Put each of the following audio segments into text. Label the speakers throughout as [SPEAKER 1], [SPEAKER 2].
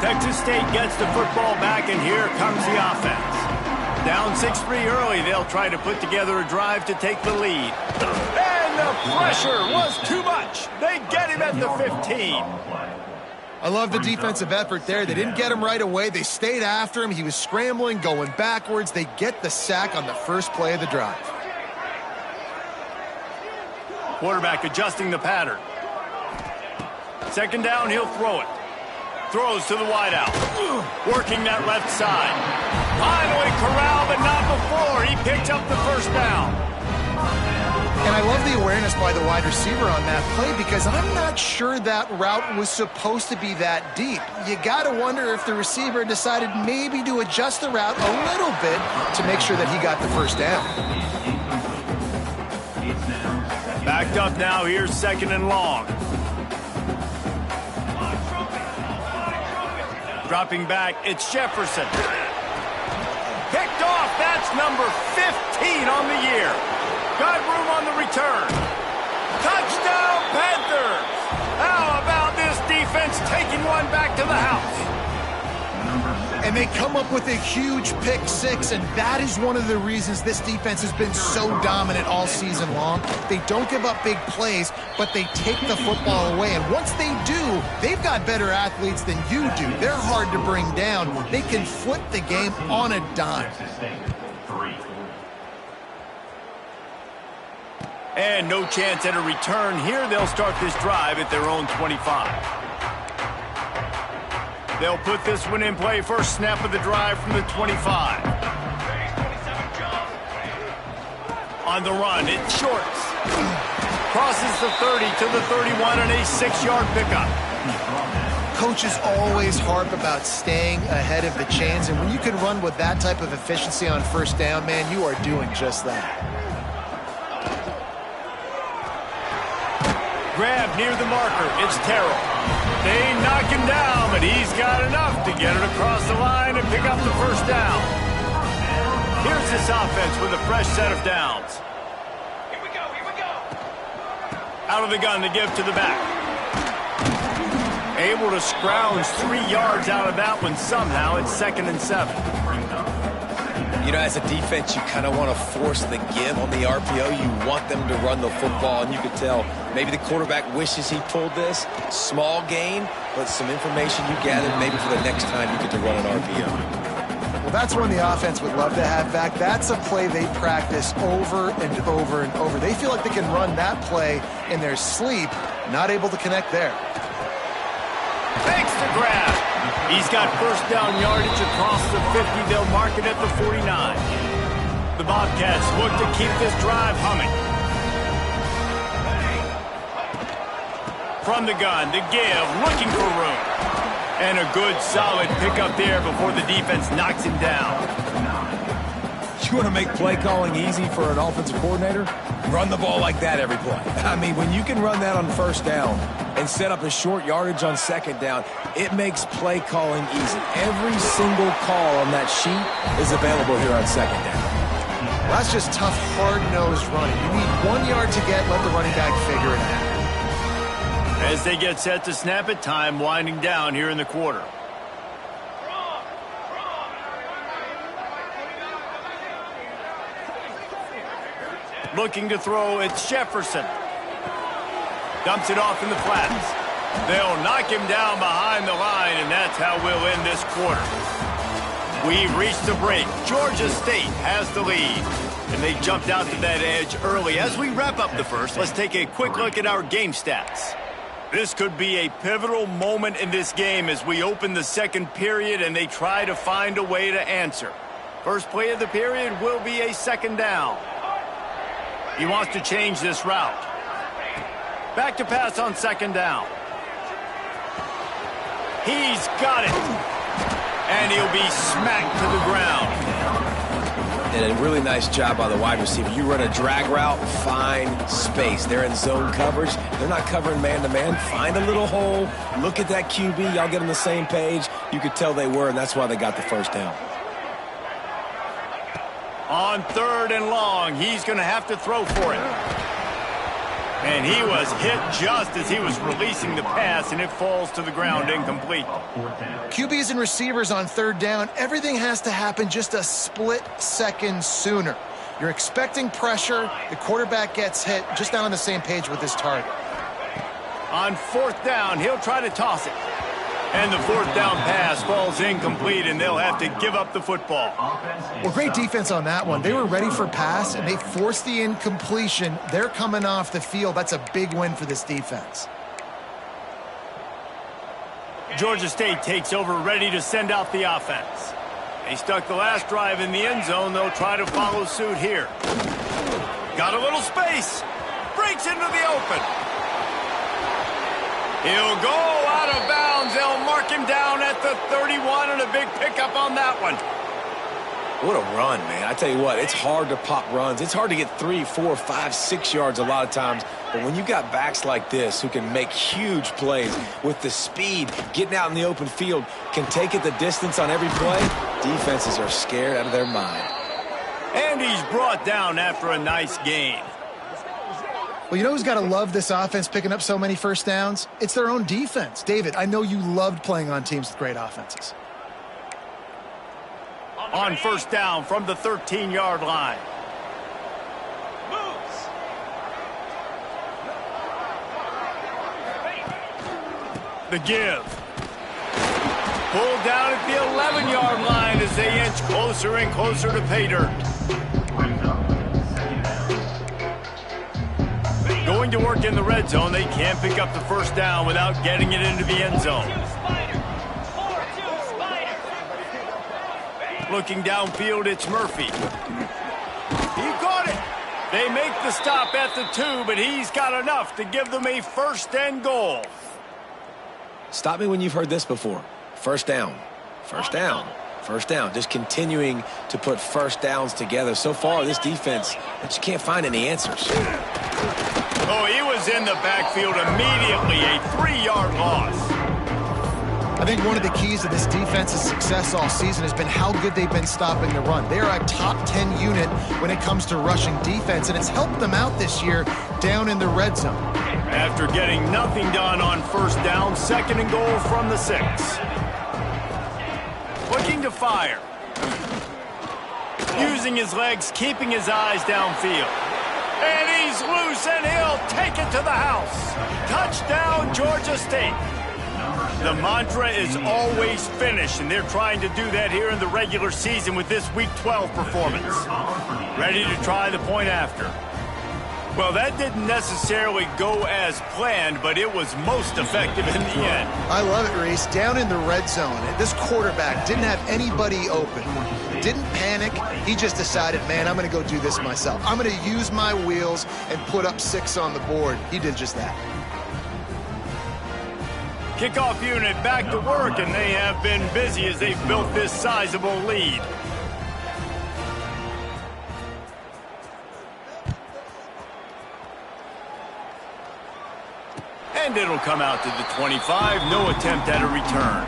[SPEAKER 1] Texas State gets the football back, and here comes the offense. Down 6-3 early, they'll try to put together a drive to take the lead. And the pressure was too much. They get him at the 15.
[SPEAKER 2] I love the defensive effort there. They didn't get him right away. They stayed after him. He was scrambling, going backwards. They get the sack on the first play of the drive.
[SPEAKER 1] Quarterback adjusting the pattern. Second down, he'll throw it. Throws to the wideout. Working that left side. Finally corralled, but not before. He picked up the first down.
[SPEAKER 2] And I love the awareness by the wide receiver on that play because I'm not sure that route was supposed to be that deep. You got to wonder if the receiver decided maybe to adjust the route a little bit to make sure that he got the first down.
[SPEAKER 1] Backed up now, here's second and long. Dropping back, it's Jefferson. Picked off, that's number 15 on the year. Got room on the return. Touchdown, Panthers! How about this defense taking one back to the house?
[SPEAKER 2] And they come up with a huge pick six, and that is one of the reasons this defense has been so dominant all season long. They don't give up big plays, but they take the football away. And once they do, they've got better athletes than you do. They're hard to bring down. They can flip the game on a dime.
[SPEAKER 1] And no chance at a return here. They'll start this drive at their own 25. They'll put this one in play. First snap of the drive from the 25. On the run, it shorts. Crosses the 30 to the 31 and a 6-yard pickup.
[SPEAKER 2] Coaches always harp about staying ahead of the chains, and when you can run with that type of efficiency on first down, man, you are doing just that.
[SPEAKER 1] Grab near the marker. It's Terrell. They knock him down, but he's got enough to get it across the line and pick up the first down. Here's this offense with a fresh set of downs. Here we go, here we go. Out of the gun to give to the back. Able to scrounge 3 yards out of that one somehow. It's 2nd and 7.
[SPEAKER 3] You know, as a defense, you kind of want to force the give on the RPO. You want them to run the football, and you could tell maybe the quarterback wishes he pulled this. Small gain, but some information you gathered maybe for the next time you get to run an RPO.
[SPEAKER 2] Well, that's one the offense would love to have back. That's a play they practice over and over and over. They feel like they can run that play in their sleep, not able to connect there.
[SPEAKER 1] Thanks to grab. He's got first down yardage across the 50. They'll mark it at the 49. The Bobcats look to keep this drive humming. From the gun, to give, looking for room. And a good, solid pickup there before the defense knocks him down.
[SPEAKER 3] You want to make play calling easy for an offensive coordinator? Run the ball like that every play. I mean, when you can run that on first down and set up a short yardage on second down, it makes play calling easy. Every single call on that sheet is available here on second down.
[SPEAKER 2] Well, that's just tough, hard-nosed running. You need 1 yard to get, let the running back figure it out.
[SPEAKER 1] As they get set to snap it, time winding down here in the quarter. Looking to throw, it's Jefferson. Dumps it off in the flats. They'll knock him down behind the line, and that's how we'll end this quarter. We've reached the break. Georgia State has the lead, and they jumped out to that edge early. As we wrap up the first, let's take a quick look at our game stats. This could be a pivotal moment in this game as we open the second period and they try to find a way to answer. First play of the period will be a second down. He wants to change this route. Back to pass on second down. He's got it. And he'll be smacked to the ground.
[SPEAKER 3] And a really nice job by the wide receiver. You run a drag route, find space. They're in zone coverage. They're not covering man-to-man. Find a little hole. Look at that QB. Y'all get on the same page. You could tell they were, and that's why they got the first down.
[SPEAKER 1] On third and long, he's going to have to throw for it. And he was hit just as he was releasing the pass, and it falls to the ground incomplete.
[SPEAKER 2] QBs and receivers on third down, everything has to happen just a split second sooner. You're expecting pressure, the quarterback gets hit, just not on the same page with his target.
[SPEAKER 1] On fourth down, he'll try to toss it. And the fourth down pass falls incomplete, and they'll have to give up the football.
[SPEAKER 2] Well, great defense on that one. They were ready for pass, and they forced the incompletion. They're coming off the field. That's a big win for this defense.
[SPEAKER 1] Georgia State takes over, ready to send out the offense. They stuck the last drive in the end zone. They'll try to follow suit here. Got a little space. Breaks into the open. He'll go out of bounds. They'll mark him down at the 31, and a big pickup on that one.
[SPEAKER 3] What a run, man. I tell you what, it's hard to pop runs. It's hard to get 3, 4, 5, 6 yards a lot of times. But when you got backs like this who can make huge plays with the speed, getting out in the open field, can take it the distance on every play, defenses are scared out of their mind.
[SPEAKER 1] And he's brought down after a nice gain.
[SPEAKER 2] Well, you know who's got to love this offense picking up so many first downs? It's their own defense. David, I know you loved playing on teams with great offenses.
[SPEAKER 1] On first down from the 13-yard line. The give. Pulled down at the 11-yard line as they inch closer and closer to pay dirt. Going to work in the red zone. They can't pick up the first down without getting it into the end zone. Looking downfield, it's Murphy. He caught it. They make the stop at the 2, but he's got enough to give them a first and goal.
[SPEAKER 3] Stop me when you've heard this before. First down, first down, first down. Just continuing to put first downs together. So far, this defense, they just can't find any answers.
[SPEAKER 1] Oh, he was in the backfield immediately. A 3-yard loss.
[SPEAKER 2] I think one of the keys to this defense's success all season has been how good they've been stopping the run. They are a top 10 unit when it comes to rushing defense, and it's helped them out this year down in the red zone.
[SPEAKER 1] After getting nothing done on first down, second and goal from the 6. Looking to fire. Using his legs, keeping his eyes downfield. And he's loose, and he'll take it to the house. Touchdown, Georgia State. The mantra is always finish, and they're trying to do that here in the regular season with this Week 12 performance. Ready to try the point after. Well, that didn't necessarily go as planned, but it was most effective in the end.
[SPEAKER 2] I love it, Reese. Down in the red zone, this quarterback didn't have anybody open. Didn't panic. He just decided, man, I'm going to go do this myself. I'm going to use my wheels and put up 6 on the board. He did just that.
[SPEAKER 1] Kickoff unit back to work, and they have been busy as they've built this sizable lead. And it'll come out to the 25. No attempt at a return.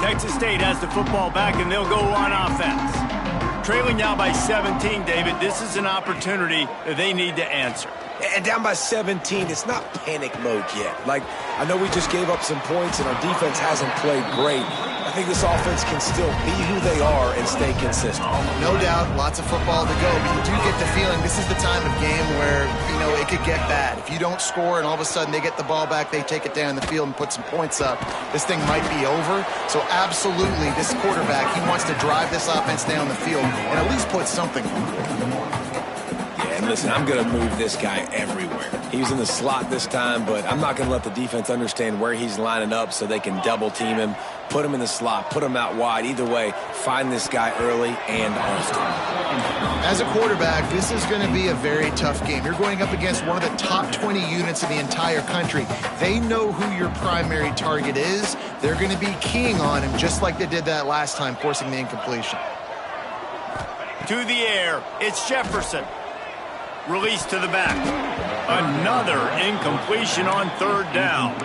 [SPEAKER 1] Texas State has the football back, and they'll go on offense. Trailing now by 17, David. This is an opportunity that they need to answer.
[SPEAKER 3] And down by 17, it's not panic mode yet. Like, I know we just gave up some points and our defense hasn't played great. I think this offense can still be who they are and stay consistent.
[SPEAKER 2] No doubt, lots of football to go, but you do get the feeling this is the time of game where, you know, it could get bad. If you don't score and all of a sudden they get the ball back, they take it down the field and put some points up, this thing might be over. So absolutely, this quarterback, he wants to drive this offense down the field and at least put something on the board.
[SPEAKER 3] And listen, I'm going to move this guy everywhere. He was in the slot this time, but I'm not going to let the defense understand where he's lining up so they can double team him, put him in the slot, put him out wide. Either way, find this guy early and often.
[SPEAKER 2] As a quarterback, this is going to be a very tough game. You're going up against one of the top 20 units in the entire country. They know who your primary target is. They're going to be keying on him just like they did that last time, forcing the incompletion.
[SPEAKER 1] To the air, it's Jefferson. Release to the back. Another incompletion on third down.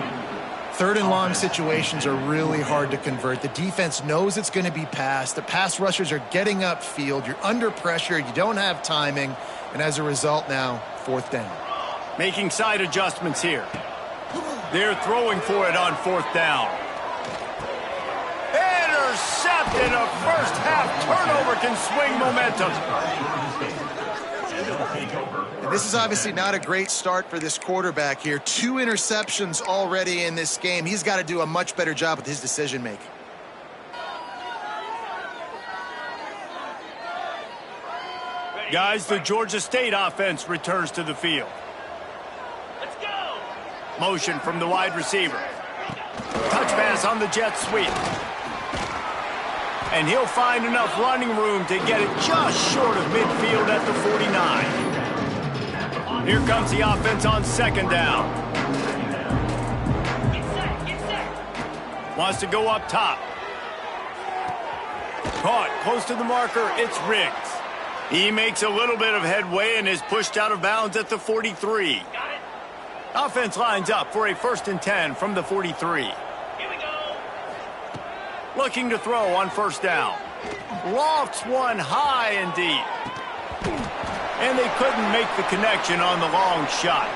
[SPEAKER 2] Third and long situations are really hard to convert. The defense knows it's going to be passed. The pass rushers are getting upfield. You're under pressure. You don't have timing. And as a result now, fourth down.
[SPEAKER 1] Making side adjustments here. They're throwing for it on fourth down. Intercepted. A first half turnover can swing momentum.
[SPEAKER 2] And this is obviously not a great start for this quarterback here. 2 interceptions already in this game. He's got to do a much better job with his decision making.
[SPEAKER 1] Guys, the Georgia State offense returns to the field. Let's go. Motion from the wide receiver. Touch pass on the jet sweep. And he'll find enough running room to get it just short of midfield at the 49. Here comes the offense on second down. Wants to go up top. Caught close to the marker. It's Riggs. He makes a little bit of headway and is pushed out of bounds at the 43. Offense lines up for a 1st and 10 from the 43. Here we go. Looking to throw on first down. Lofts one high and deep. And they couldn't make the connection on the long shot.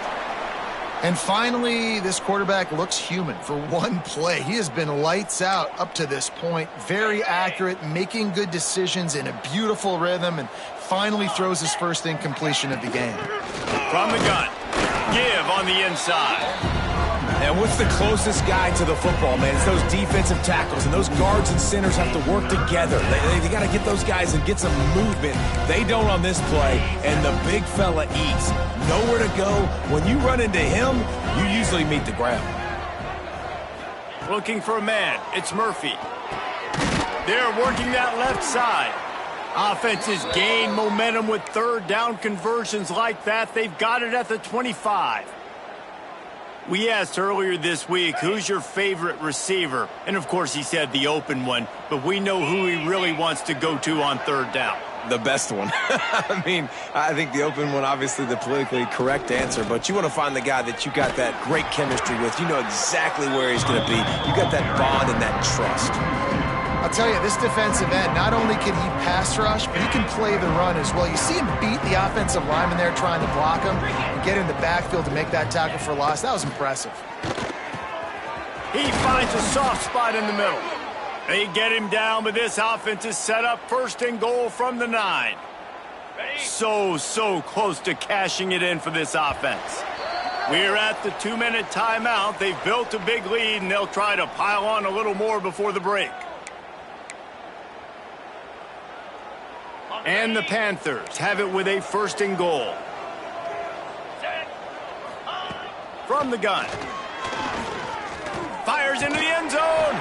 [SPEAKER 2] And finally, this quarterback looks human for one play. He has been lights out up to this point. Very accurate, making good decisions in a beautiful rhythm, and finally throws his first incompletion of the game.
[SPEAKER 1] From the gun. Give on the inside.
[SPEAKER 3] And what's the closest guy to the football, man? It's those defensive tackles, and those guards and centers have to work together. They got to get those guys and get some movement. They don't on this play, and the big fella eats. Nowhere to go. When you run into him, you usually meet the ground.
[SPEAKER 1] Looking for a man. It's Murphy. They're working that left side. Offenses gain momentum with third down conversions like that. They've got it at the 25. We asked earlier this week, who's your favorite receiver? And, of course, he said the open one, but we know who he really wants to go to on third down.
[SPEAKER 3] The best one. I mean, I think the open one, obviously the politically correct answer, but you want to find the guy that you got that great chemistry with. You know exactly where he's going to be. You got that bond and that trust.
[SPEAKER 2] I'll tell you, this defensive end, not only can he pass rush, but he can play the run as well. You see him beat the offensive lineman there trying to block him and get in the backfield to make that tackle for loss. That was impressive.
[SPEAKER 1] He finds a soft spot in the middle. They get him down, but this offense is set up 1st and goal from the 9. So close to cashing it in for this offense. We're at the 2-minute timeout. They've built a big lead, and they'll try to pile on a little more before the break. And the Panthers have it with a 1st and goal. From the gun. Fires into the end zone.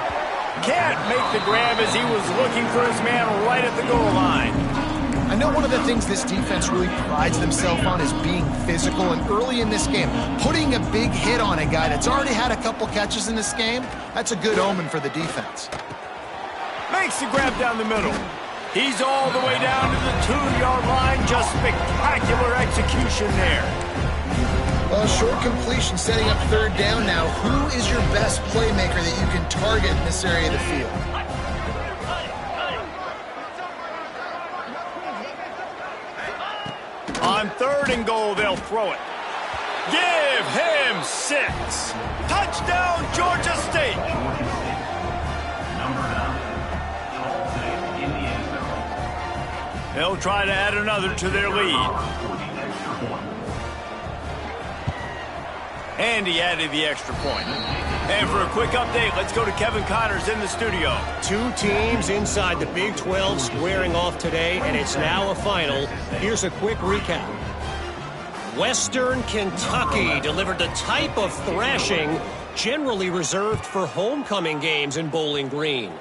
[SPEAKER 1] Can't make the grab as he was looking for his man right at the goal line.
[SPEAKER 2] I know one of the things this defense really prides themselves on is being physical, and early in this game, putting a big hit on a guy that's already had a couple catches in this game, that's a good omen for the defense.
[SPEAKER 1] Makes the grab down the middle. He's all the way down to the 2-yard line. Just spectacular execution there.
[SPEAKER 2] Well, short completion setting up third down now. Who is your best playmaker that you can target in this area of the field?
[SPEAKER 1] On 3rd and goal, they'll throw it. Give him 6. Touchdown, Georgia State. They'll try to add another to their lead. And he added the extra point. And for a quick update, let's go to Kevin Connors in the studio.
[SPEAKER 4] 2 teams inside the Big 12 squaring off today, and it's now a final. Here's a quick recap. Western Kentucky delivered the type of thrashing generally reserved for homecoming games in Bowling Green.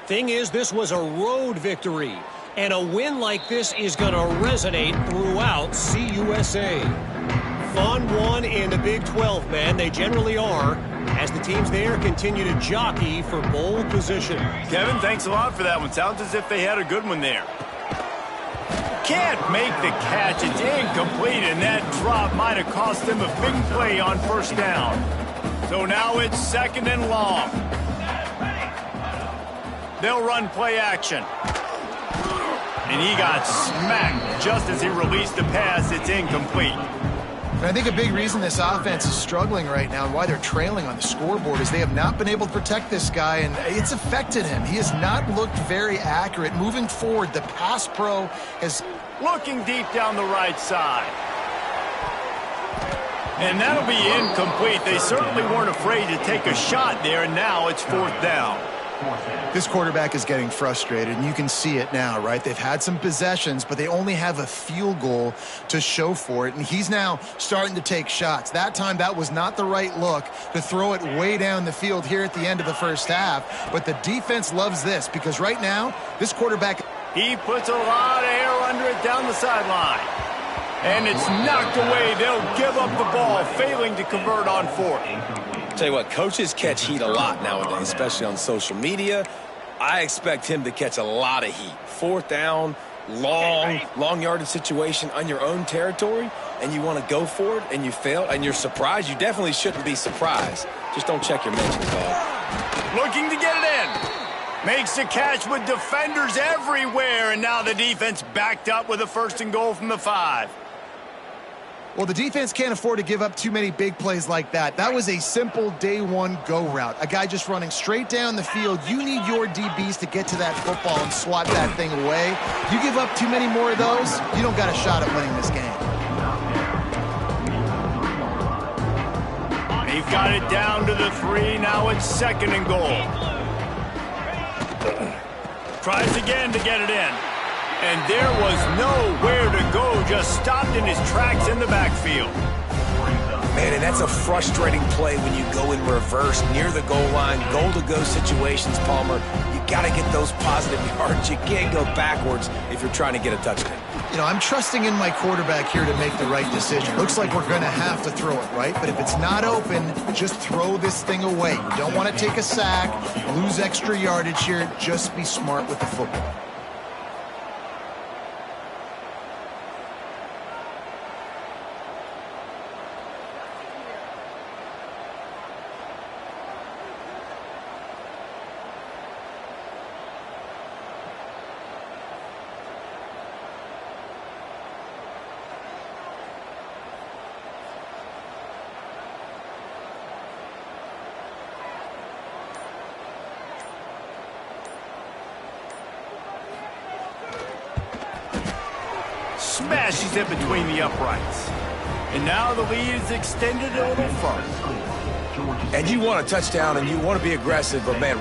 [SPEAKER 4] Thing is, this was a road victory, and a win like this is going to resonate throughout CUSA. Fun one in the Big 12, man. They generally are, as the teams there continue to jockey for bowl position.
[SPEAKER 1] Kevin, thanks a lot for that one. Sounds as if they had a good one there. Can't make the catch. It's incomplete, and that drop might have cost them a big play on first down. So now it's 2nd and long. They'll run play action. And he got smacked just as he released the pass. It's incomplete.
[SPEAKER 2] And I think a big reason this offense is struggling right now and why they're trailing on the scoreboard is they have not been able to protect this guy, and it's affected him. He has not looked very accurate. Moving forward, the pass pro is
[SPEAKER 1] looking deep down the right side. And that'll be incomplete. They certainly weren't afraid to take a shot there, and now it's 4th down.
[SPEAKER 2] This quarterback is getting frustrated, and you can see it now, right? They've had some possessions, but they only have a field goal to show for it, and he's now starting to take shots. That time, that was not the right look to throw it way down the field here at the end of the first half, but the defense loves this because right now, this quarterback...
[SPEAKER 1] He puts a lot of air under it down the sideline, and it's knocked away. They'll give up the ball, failing to convert on 4th.
[SPEAKER 3] Tell you what, coaches catch heat a lot nowadays, especially on social media. I expect him to catch a lot of heat. 4th down, long yardage situation on your own territory, and you want to go for it, and you fail, and you're surprised. You definitely shouldn't be surprised. Just don't check your mentions, dog.
[SPEAKER 1] Looking to get it in. Makes the catch with defenders everywhere, and now the defense backed up with a 1st and goal from the 5.
[SPEAKER 2] Well, the defense can't afford to give up too many big plays like that. That was a simple day one go route. A guy just running straight down the field. You need your DBs to get to that football and swat that thing away. You give up too many more of those, you don't got a shot at winning this game.
[SPEAKER 1] They've got it down to the 3. Now it's 2nd and goal. Tries again to get it in. And there was nowhere to go, just stopped in his tracks in the backfield.
[SPEAKER 3] Man, and that's a frustrating play when you go in reverse near the goal line, goal-to-go situations, Palmer. You got to get those positive yards. You can't go backwards if you're trying to get a touchdown.
[SPEAKER 2] You know, I'm trusting in my quarterback here to make the right decision. Looks like we're going to have to throw it, right? But if it's not open, just throw this thing away. You don't want to take a sack, lose extra yardage here. Just be smart with the football.
[SPEAKER 1] Smashes it between the uprights. And now the lead is extended a little further.
[SPEAKER 3] And you want a touchdown and you want to be aggressive, but man,